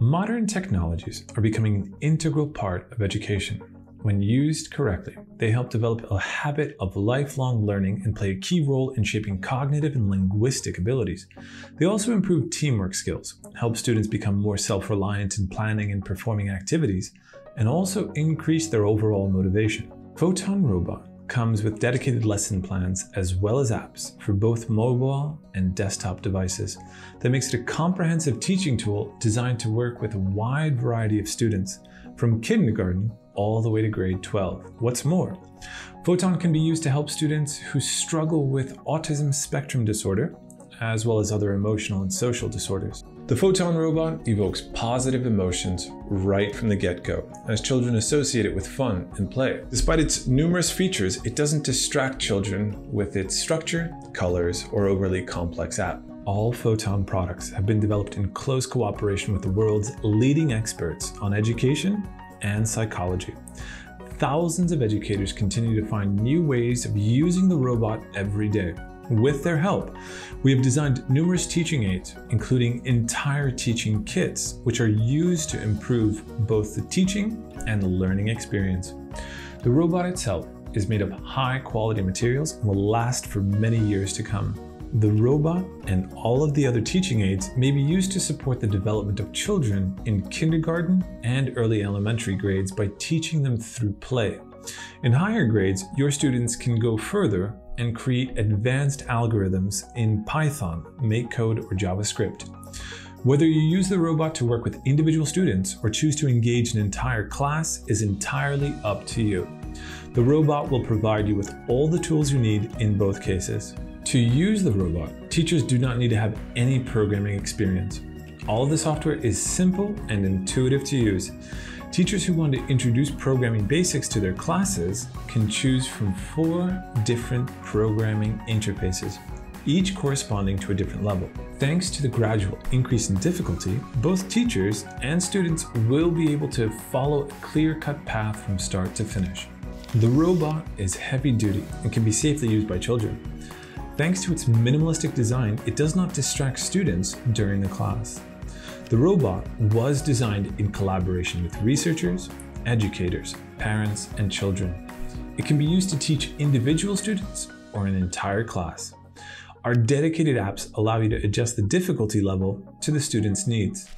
Modern technologies are becoming an integral part of education. When used correctly, they help develop a habit of lifelong learning and play a key role in shaping cognitive and linguistic abilities. They also improve teamwork skills, help students become more self-reliant in planning and performing activities, and also increase their overall motivation. Photon Robot comes with dedicated lesson plans as well as apps for both mobile and desktop devices. That makes it a comprehensive teaching tool designed to work with a wide variety of students, from kindergarten all the way to grade 12. What's more, Photon can be used to help students who struggle with autism spectrum disorder, as well as other emotional and social disorders. The Photon Robot evokes positive emotions right from the get-go, as children associate it with fun and play. Despite its numerous features, it doesn't distract children with its structure, colors, or overly complex app. All Photon products have been developed in close cooperation with the world's leading experts on education and psychology. Thousands of educators continue to find new ways of using the robot every day. With their help, we have designed numerous teaching aids, including entire teaching kits, which are used to improve both the teaching and the learning experience. The robot itself is made of high-quality materials and will last for many years to come. The robot and all of the other teaching aids may be used to support the development of children in kindergarten and early elementary grades by teaching them through play. In higher grades, your students can go further and create advanced algorithms in Python, MakeCode, or JavaScript. Whether you use the robot to work with individual students or choose to engage an entire class is entirely up to you. The robot will provide you with all the tools you need in both cases. To use the robot, teachers do not need to have any programming experience. All of the software is simple and intuitive to use. Teachers who want to introduce programming basics to their classes can choose from 4 different programming interfaces, each corresponding to a different level. Thanks to the gradual increase in difficulty, both teachers and students will be able to follow a clear-cut path from start to finish. The robot is heavy-duty and can be safely used by children. Thanks to its minimalistic design, it does not distract students during the class. The robot was designed in collaboration with researchers, educators, parents, and children. It can be used to teach individual students or an entire class. Our dedicated apps allow you to adjust the difficulty level to the student's needs.